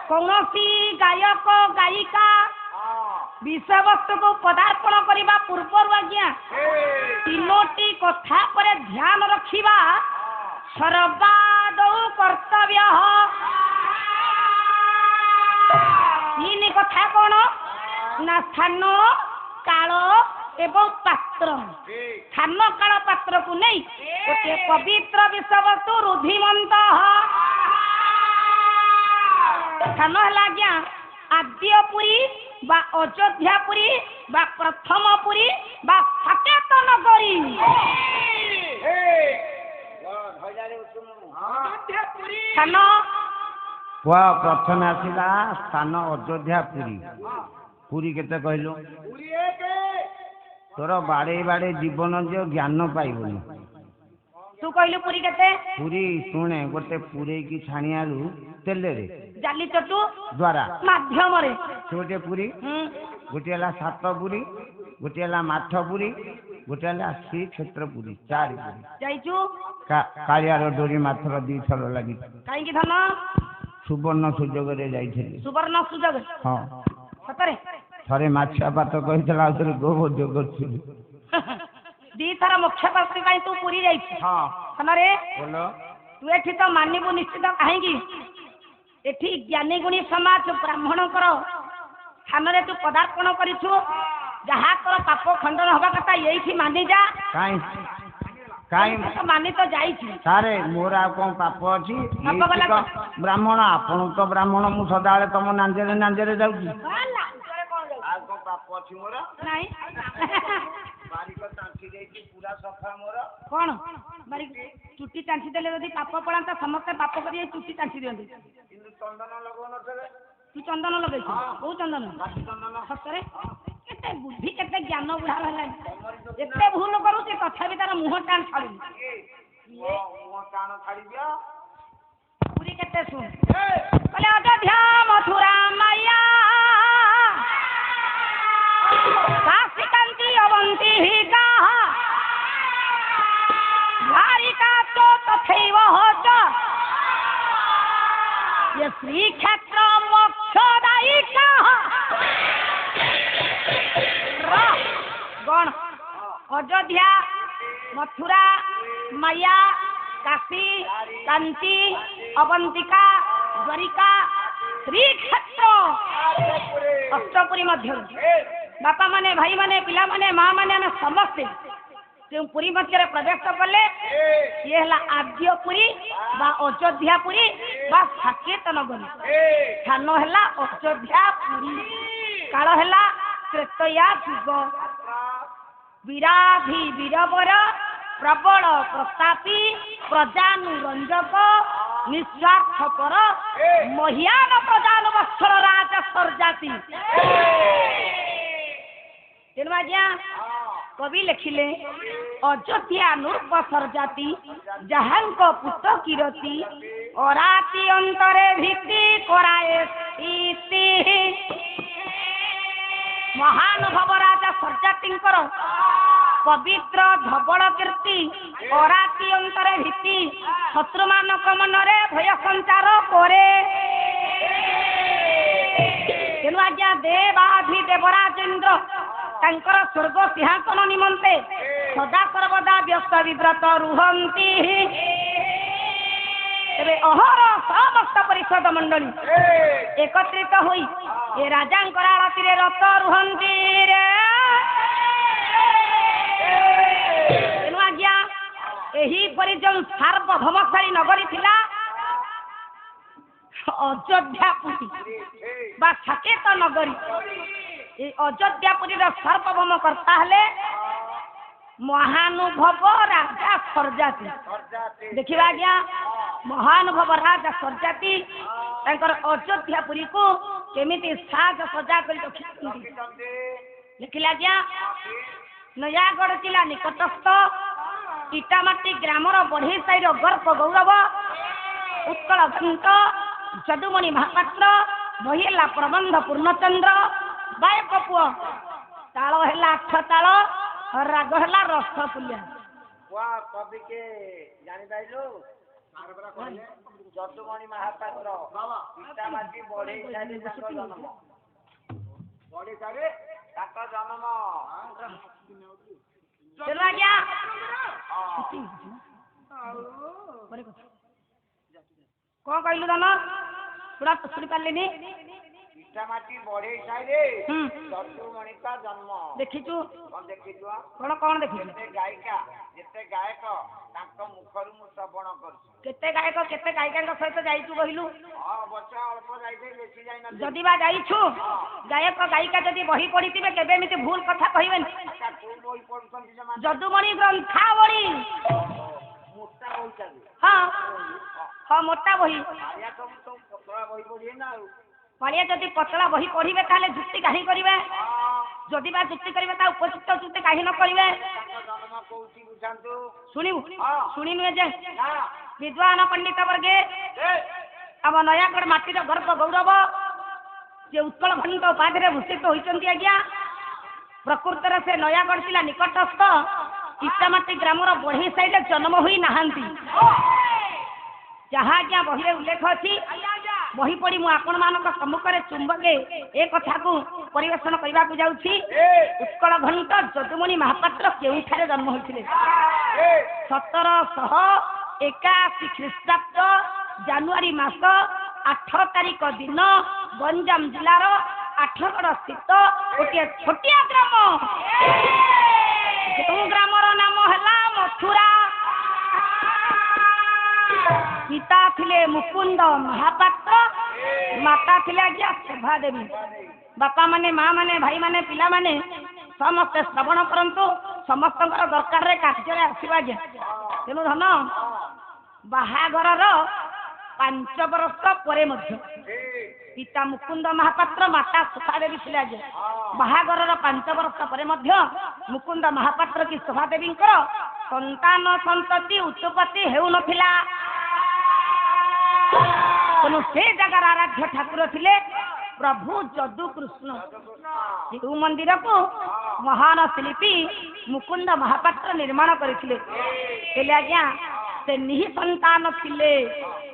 कौनसी गायक गायिका विषय वस्तु को पदार्पण करने पूर्व आज्ञा तीनोटी कथा पर ध्यान रखिबा सर्वादौ कर्तव्य। तीन कथा कौन ना स्थान काल एवं पात्र। स्थान काल पात्र को नहीं गोटे पवित्र विषय वस्तु रुधिमंत स्थान है आज्ञा आद्यपुरी बा अयोध्यापुरी बा प्रथमपुरी बा साकेत नगरी। स्थान प्रथम आसला स्थान अयोध्यापुरी पुरी केते कहलु तोर बाड़े बाड़े जीवन जो ज्ञान पाइबनी तू कहलु पुरी केते पुरी शुणे गोटे पुरे की छाणियारू तेले रे जाली चटू द्वारा माध्यम रे गोटे पुरी गोटे हला सातपुरी गोटे हला माठपुरी गोटे हला श्री क्षेत्रपुरी चार पुरी जाइचू कालियार डोरी माथर दी थर लगी काई की धन सुवर्ण सुजोग रे जाइथिली सुवर्ण सुजोग हां सतरे थरे माछा पात कहितला आउतरे गोबो जोग करथिली दी थर मुख्य पात्र काई तू पुरी जाइछ हां हमारे बोलो तू एठी तो मानिबू निश्चित काहेकी एठी ज्ञानी गुणी समाज ब्राह्मण करो स्थान रे तू पदार्पण करिछु जहा कर पाप खंडन होबा कथा एठी मानि जा काई काई तो मानि तो जाइछि सारे मोरा कोन पाप अछि ब्राह्मण आपन तो ब्राह्मण मु सदाले तम नांजरे नांजरे जाउछि आ कोन पाप अछि मोरा नाही बारी को टांची देछि पूरा सफा मोरा कोन बारी चुट्टी टांची देले यदि पाप पड़ांता समस्त पाप करी चुट्टी टांची दियंती किंतु चंदन लगो नथले तू चंदन लगैछ को चंदन चंदन सतरे केते बुद्धि केते ज्ञान बुढ़ा रहला एते भूल करूची तथापि तार मुह टाण छाडू मुह टाण छाडी दियो पूरी केते सुन कहले अयोध्या मथुरा माया काशी कांती अवंती ही गाह द्वारिका तो तथैव होच ये श्री क्षेत्र मोक्षदायिका गण अयोध्या मथुरा माया काशी कांती अवंतिका द्वारिका श्री क्षेत्र अष्टपुरी मध्य बापा माने भाई माने पिला माने माँ माने समस्ते जो पुरी मध्य प्रवेश कले ये है आद्यपुरी बा अयोध्यापुरी बा साकेत नगरी। स्थान है अयोध्यापुरी काल है त्रेतया युग विराधि वीरवर प्रबल प्रतापी प्रजानुरंजक निस्वार्थपर महियान प्रजान वत्सल राज सरजाति तेणु आज्ञा कवि लिखिले अयोध्या नूर्प सरजाति जहांक पुत किरती अराती अंतरे भीति कराए महानुभव राजा सरजातिंकर पवित्र धवल कीर्ति अराती अंतरे भीति शत्रु मानक मनरे भय संचार करे। तेणु आज्ञा देवाधि देवराजेन्द्र तांकर स्वर्ग सिंहासन निमंते सदा सर्वदा व्यस्त विव्रत रुहंती। तेरे अहर समस्त परिषद मंडली एकत्रित होई ए राजांकर आरती रे रत रुहंती रे। तेणु आज्ञा एही परि जो सार्वभौमशाली नगरी थिला अयोध्यापुरी बा साकेत नगरी ये अयोध्यापुरी सार्वभौम कर्ता हेले महानुभव राजा सरजाति। देखिबा आज्ञा महानुभव राजा सरजाति तांकर अयोध्यापुरी को केमिति साज सजा कर रखिछन्ती लिखिला आज्ञा नयागढ़ जिला निकटस्थ इटामाटी ग्रामर बढ़ी साई गर्भ गौरव उत्कल घंट जदुमणि महापात्र बहिला प्रबंध पूर्णचंद्र गायक पुओ ताल है आठ ताल राग है रस पुलिया कवि के जानी पाइलु ଯଦୁମଣି ମହାପାତ୍ର ପିତାମାଟି ବଢେଇ ସାରି ତାଙ୍କ ଜନ୍ମ चलो आ गया कौन कहलु दान पूरा तो सुनी पारलिनी पितामाटी बढेई साइरे ଯଦୁମଣି का जन्म देखिचु कौन देखिचु कौन कौन देखिचु गायिका जेते गायक तांको मुखरु मु श्रवण करछु केते गायिका सहित जाइचु कहलु हां बच्चा अल्प जाइते बेसी जाई न जदी बा जाइछु गायक गायिका जदी बही पढितिबे केबे एमिति भूल कथा कहिबेन अच्छा तू बही पढुछन जमा जदुमणि ग्रंथावली मोटा होई चालू हां हां मोटा बही आया तो पतला बही पढिए ना पड़िया जदि पतला बही पढ़िबे ताले जुक्ति काहे करिवे जदि बा जुक्ति करिवे ता उपयुक्त जुक्ति काहे न करिवे जन्म कोउची बुझांतु सुनिबु हां सुनिनु जे ना विद्वान पंडित वर्गे अब नयागढ़ माटीर गर्भ गौरव जे उत्कल घंट उपाधि भूषित होइचंती आज्ञा प्रकृतर से नयागढ़ जिला निकटस्थ इटामाटी ग्रामर बढ़ी साइड जन्म हुई नहांती जहाँ आज्ञा बही उल्लेख अच्छी बही पढ़ी मु आपण मानक सम्मुखरे चुंबके ए कथा को परिवेशन करबा को जाउछि उत्कल घंट जदुमणि महापात्र केउठारे जन्म होइथिले 1781 ख्रीष्टाब्द जानुआरी मास 8 तारिख दिन गंजाम जिलार आठगड़ स्थित गोटे छोटिया ग्राम जो ग्रामर नाम है मथुरा पिता थिले मुकुंद महापात्र माता थिले आज्ञा शोभा देवी बापा माने माँ माने भाई माने पिला माने समस्ते श्रवण करंतु समस्त दरकार कार्य आसवा तेणु धन बाहागर 5 वर्ष पर पिता मुकुंद महापात्र माता शोभा देवी थिले आज्ञा बाहागर 5 वर्ष पर मुकुंद महापात्र की शोभा देवी संतान संतति उत्पत्ति हेउ नथिला तेणु से जगार आराध्य ठाकुर थिले प्रभु जदु कृष्ण जो मंदिर को महान शिल्पी मुकुंद महापात्र निर्माण करथिले आज्ञा से निहि संतान थिले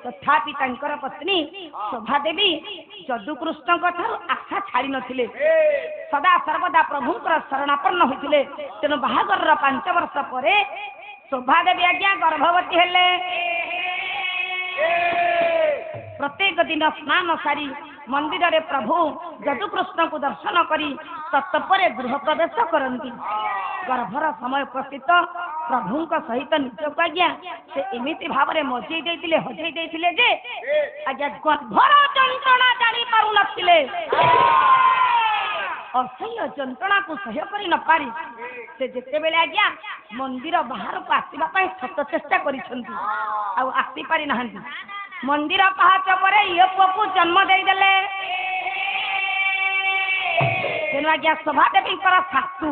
तथापि तांकर पत्नी शोभा देवी जदु कृष्ण ठार आशा छाड़ी नथिले सदा सर्वदा प्रभुंकर शरणापन्न होइथिले तेणु बाहागर 5 वर्ष पर शोभा देवी आज्ञा गर्भवती हेले प्रत्येक दिन स्नान सारी मंदिर रे प्रभु जदु कृष्ण को दर्शन करी तत्पर गृह प्रवेश करती गर्भर समय उपस्थित प्रभु सहित निज आज्ञा से एमिति भाव में मजई देइतिले हजई देइतिले जे आज्ञा गर्भर जंत्रणा जानी पारु नथिले असह्य जंत्रणा को सह्य करी न पारी से जेते बेले आज्ञा मंदिर बाहर को आसीबा पई सत चेष्टा करिसंती आ आसी पारी नहंती मंदिर पहाच पर ये पुओ जन्म देदेले तेणु आज्ञा शोभा देवी शाशु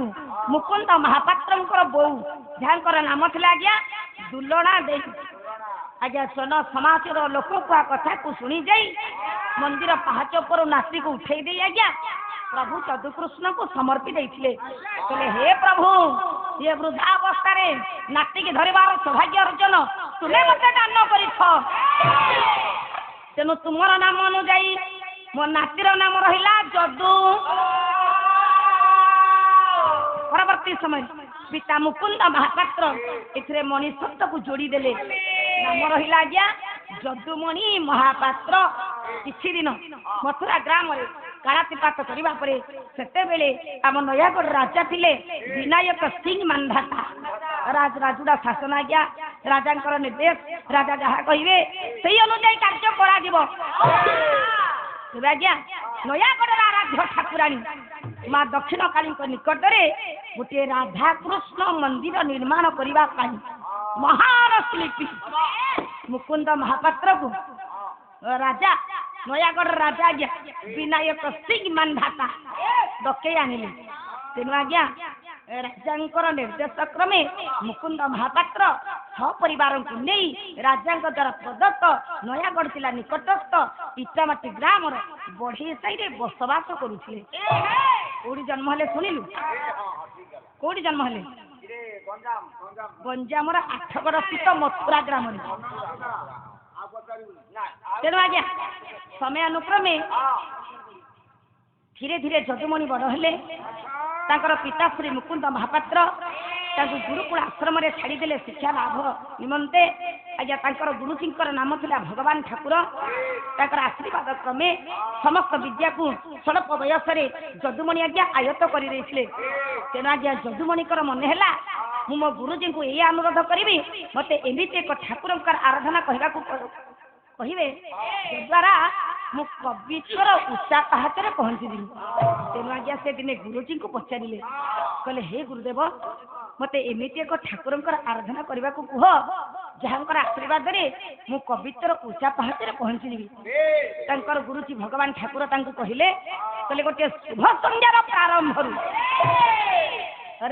मुकुंद महापात्र बो जहाँ नाम थी आज्ञा दुलणा देवी आज्ञा जन समाज लोक कथा को शुणी जाई मंदिर पहाच पर नाती को उठे दे आज्ञा प्रभु जदुकृष्ण को समर्पी देइथिले कहले हे प्रभु ये वृद्धावस्था रे नाती की धरिबार सौभाग्य अर्जन तुमे मते दान करिछ तेनु तुमर नाम अनुଯାयी मो नातीर नाम रहिला जदु परवर्ती समय पिता मुकुंद महापात्र एथिरे मणि शब्द को जोड़ी देले नाम रहिला आज्ञा जदुमणि महापात्र किछि दिन मथुरा ग्राम रे कालातिपात करबा परे सेते बेले आम नयागढ़ राजा थिले विनायक सिंह मांधाता राजुड़ा शासन आज्ञा राजांकर निर्देश राजा जहाँ कहिबे सेही अनुଯାयी कार्य करा दिबो आज्ञा नयागढ़ आराध्य ठाकुराणी माँ दक्षिण काली निकट में गोटे राधा कृष्ण मंदिर निर्माण करने महान शिल्पी मुकुंद महापात्र को राजा नयागढ़ राजा आज्ञा विनायक सिंह मांधाता डके आनिले तेणु आज्ञा राजा निर्देश क्रमे मुकुंद महापात्र सपरिवार को नहीं राजा द्वारा प्रदत्त नयागढ़ जिला निकटस्थ इटामाटी ग्राम बढ़ी साई बसवास करुले कौटी जन्म हेले शुणिलु कौटी जन्म हेले ଗଞ୍ଜାମର ଆଠଗଡ଼ ସ୍ଥିତ ମଥୁରା ଗ୍ରାମରେ। ତେଣୁ ଆଜ୍ଞା ସମୟାନୁକ୍ରମେ ଧୀରେ ଧୀରେ ଯଦୁମଣି ବଡ଼ ହେଲେ। ତାଙ୍କର ପିତା ଶ୍ରୀ ମୁକୁନ୍ଦ ମହାପାତ୍ର ତାଙ୍କୁ ଗୁରୁକୁଳ ଆଶ୍ରମରେ ଛାଡ଼ିଦେଲେ ଶିକ୍ଷା ଲାଭ ନିମନ୍ତେ। ଆଜ୍ଞା ତାଙ୍କର ଗୁରୁଜୀଙ୍କର ନାମ ଥିଲା ଭଗବାନ ଠାକୁର। ତାଙ୍କର ଆଶୀର୍ବାଦ କ୍ରମେ ସମସ୍ତ ବିଦ୍ୟାକୁ ସ୍ୱଳ୍ପ ବୟସରେ ଯଦୁମଣି ଆଜ୍ଞା ଆୟତ୍ତ କରିଦେଇଥିଲେ। ତେଣୁ ଆଜ୍ଞା ଯଦୁମଣିଙ୍କର ମନେ ହେଲା ମୁଁ ମୋ ଗୁରୁଜୀଙ୍କୁ ଏଇ ଅନୁରୋଧ କରିବି ମୋତେ ଏମିତି ଏକ ଠାକୁରଙ୍କର ଆରାଧନା କହିବାକୁ କହିବେ ଯଦ୍ୱାରା ମୁଁ କବିତ୍ୱର ଉଚ୍ଚା ପାହାଚରେ ପହଞ୍ଚିବି। ତେଣୁ ଆଜ୍ଞା ସେ ଦିନେ ଗୁରୁଜୀଙ୍କୁ ପଚାରିଲେ କହିଲେ ହେ ଗୁରୁଦେବ ମୋତେ ଏମିତି ଏକ ଠାକୁରଙ୍କର ଆରାଧନା କରିବାକୁ କୁହ ଯାହାଙ୍କର ଆଶୀର୍ବାଦରେ ମୁଁ କବିତ୍ୱର ଉଚ୍ଚା ପାହାଚରେ ପହଞ୍ଚିଯିବି। ତାଙ୍କର ଗୁରୁଜୀ ଭଗବାନ ଠାକୁର ତାଙ୍କୁ କହିଲେ ଗୋଟିଏ ଶୁଭ ସନ୍ଧ୍ୟାର ପ୍ରାରମ୍ଭରୁ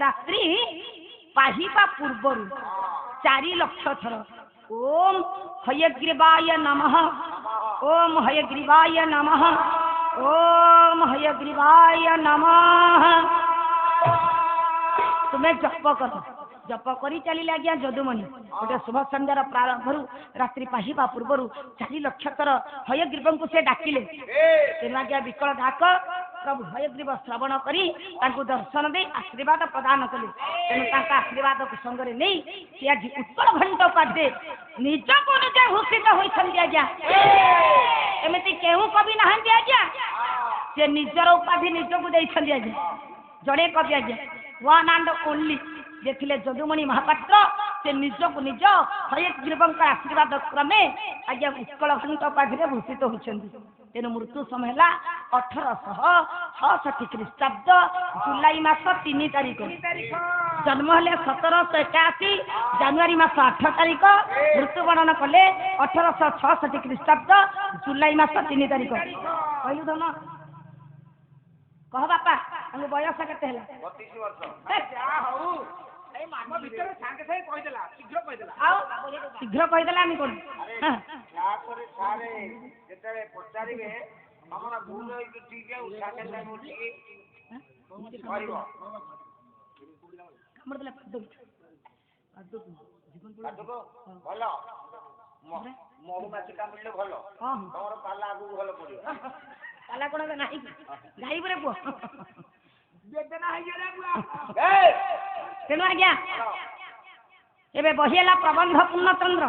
ରାତ୍ରି ପାହିବା ପୂର୍ବରୁ 4 ଲକ୍ଷ ଥର ଓମ୍ ହୟଗ୍ରୀବାୟ ନମଃ ଓମ୍ ହୟଗ୍ରୀବାୟ ନମଃ ଓମ୍ ହୟଗ୍ରୀବାୟ ନମଃ ତୁମେ ଜପ କର। ଜପ କରି ଚାଲିଲେ ଆଜ୍ଞା ଯଦୁମଣି ଗୋଟେ ଶୁଭ ସନ୍ଧ୍ୟାର ପ୍ରାରମ୍ଭରୁ ରାତ୍ରି ପାହିବା ପୂର୍ବରୁ 4 ଲକ୍ଷ ଥର ହୟଗ୍ରୀବଙ୍କୁ ସେ ଡାକିଲେ। ତେଣୁ ଆଜ୍ଞା ବିକଳ ଡାକ ପ୍ରଭୁ ହୟଗ୍ରୀବ ଶ୍ରବଣ କରି ତାଙ୍କୁ ଦର୍ଶନ ଦେଇ ଆଶୀର୍ବାଦ ପ୍ରଦାନ କଲେ। ତେଣୁ ତାଙ୍କ ଆଶୀର୍ବାଦକୁ ସଙ୍ଗରେ ନେଇ ସେ ଆଜି ଉତ୍କଳ ଘଣ୍ଟ ପାଠରେ ନିଜକୁ ନିଜେ ଭୂଷିତ ହୋଇଛନ୍ତି। ଆଜ୍ଞା ଏମିତି କେଉଁ କବି ନାହାନ୍ତି ଆଜ୍ଞା ସେ ନିଜର ଉପାଧି ନିଜକୁ ଦେଇଛନ୍ତି। ଆଜ୍ଞା ଜଣେ କବି ଆଜ୍ଞା ୱାନ୍ ଆଣ୍ଡ ଓନ୍ଲି ଯେ ଥିଲେ ଯଦୁମଣି ମହାପାତ୍ର। ସେ ନିଜକୁ ନିଜ ହୟଗ୍ରୀବଙ୍କ ଆଶୀର୍ବାଦ କ୍ରମେ ଆଜ୍ଞା ଉତ୍କଳ ଘଣ୍ଟ ପାଖରେ ଭୂଷିତ ହୋଇଛନ୍ତି। ତେଣୁ ମୃତ୍ୟୁ ସମୟ ହେଲା 1866 ଖ୍ରୀଷ୍ଟାବ୍ଦ ଜୁଲାଇ ମାସ 3 ତାରିଖ। ଜନ୍ମ ହେଲେ 1781 ଜାନୁଆରୀ ମାସ 8 ତାରିଖ। ମୃତ୍ୟୁବରଣ କଲେ 1866 ଖ୍ରୀଷ୍ଟାବ୍ଦ ଜୁଲାଇ ମାସ 3 ତାରିଖ। କହିଲୁ ଧନ କହ ବାପା ତାଙ୍କ ବୟସ କେତେ ହେଲା? 32 ବର୍ଷ। ଶୀଘ୍ର କହିଦେଲା ଆମେ କଣ ଯେତେବେଳେ ପଚାରିବେ ଆମର ଭୁଲ ହେଇକି ଠିକ ଭଲ ମହୁମାଛି କାମୁଡ଼ିଲେ ଭଲ ତମର ପାଲା ଆଗକୁ ଭଲ ପଡିବ। ପାଲା କଣ ନାହିଁ ଗାଈ ପରେ ପୁଅ ତେଣୁ ଆଜ୍ଞା ଏବେ ବହି ହେଲା ପ୍ରବନ୍ଧ ପୂର୍ଣ୍ଣଚନ୍ଦ୍ର।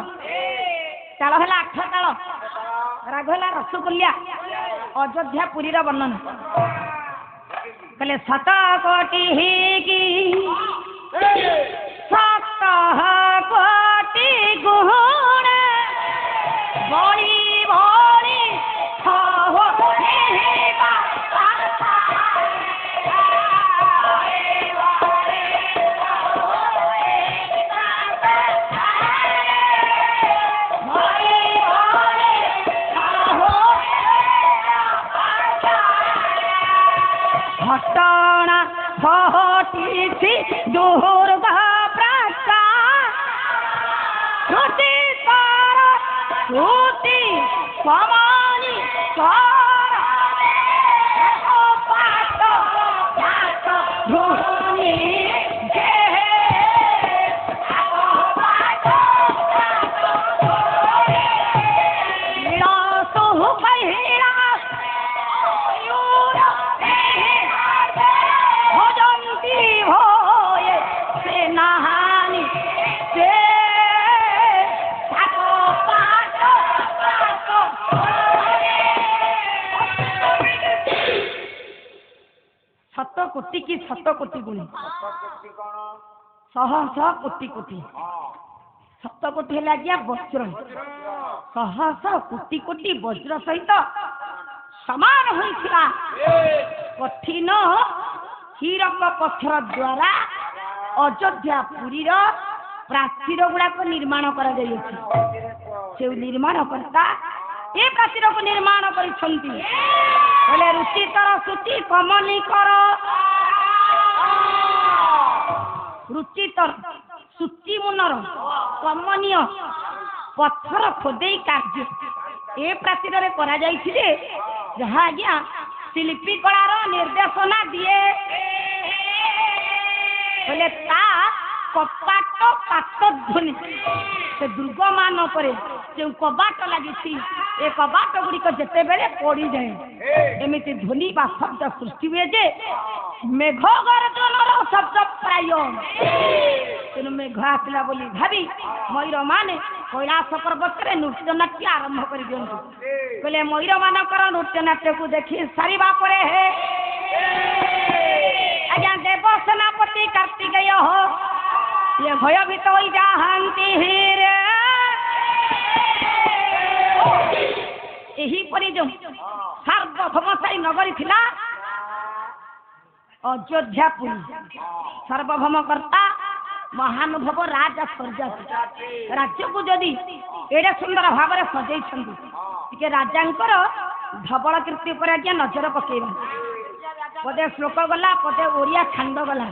ତାଳ ହେଲା 8 ତାଳ ରାଗ ହେଲା ରସଗୋଲ୍ୟା ଅଯୋଧ୍ୟା ପୁରୀର ବର୍ଣ୍ଣନା। କହିଲେ 7 କୋଟି ହେଇକି 7 କୋଟି ଗୁଣ ବଳି ବଳି ঘটনা ঘটিছি দুর্গা প্রাচা শ্রুতি তার শ্রুতি সমানি পাঠ ধুনি কোটি কি 7 কোটি গুণী 100 কোটি কোটি 7 কোটি হেলা আজ্ঞা বজ্র 100 কোটি কোটি বজ্র সহিত সমান হয়েছিলা কঠিন হীরক পথর দ্বারা অযোধ্যা পুরীর প্রাচীর গুড়াক নির্মাণ করা যাইছে। সে নির্মাণ কর্তা এ প্রাচীর নির্মাণ করিছন্তি বলে রুচিতর সুচি কমলিকর রুচিতর সুচি মুনর কমনীয় পথর খোদেই কার্য এ প্রাচীরে করা যাইছি যে যাহা আজ্ঞা শিল্পী কলার নির্দেশনা দিয়ে বলে তা କପାଟ ପାଟ ଧ୍ୱନି ସେ ଦୁର୍ଗମାନ ଉପରେ ଯେଉଁ କବାଟ ଲାଗିଛି ଏ କବାଟ ଗୁଡ଼ିକ ଯେତେବେଳେ ପଡ଼ିଯାଏ ଏମିତି ଧ୍ୱନି ବା ଶବ୍ଦ ସୃଷ୍ଟି ହୁଏ ଯେ ମେଘ ଗର୍ଜନର ଶବ୍ଦ ପ୍ରାୟ ତେଣୁ ମେଘ ଆସିଲା ବୋଲି ଭାବି ମୟୂରମାନେ କୈଳାସ ପର୍ବତରେ ନୃତ୍ୟନାଟ୍ୟ ଆରମ୍ଭ କରିଦିଅନ୍ତି। କହିଲେ ମୟୂରମାନଙ୍କର ନୃତ୍ୟନାଟ୍ୟକୁ ଦେଖି ସାରିବା ପରେ ଆଜ୍ଞା ଦେବ ସେନାପତି କାର୍ତ୍ତିକେୟ ଇଏ ଭୟଭୀତ ହୋଇଯାଆନ୍ତି। ଏହିପରି ଯେଉଁ ସାର୍ବଭୌମଶାଳୀ ନଗରୀ ଥିଲା ଅଯୋଧ୍ୟାପୁରୀ ସାର୍ବଭୌମକର୍ତ୍ତା ମହାନୁଭବ ରାଜା ସର୍ଜାତି ରାଜ୍ୟକୁ ଯଦି ଏଡ଼େ ସୁନ୍ଦର ଭାବରେ ସଜେଇଛନ୍ତି ଟିକେ ରାଜାଙ୍କର ଧବଳ କୀର୍ତ୍ତି ଉପରେ ଆଜ୍ଞା ନଜର ପକେଇବା। ପଦେ ଶ୍ଲୋକ ଗଲା ପଦେ ଓଡ଼ିଆ ଛାଣ୍ଡ ଗଲା।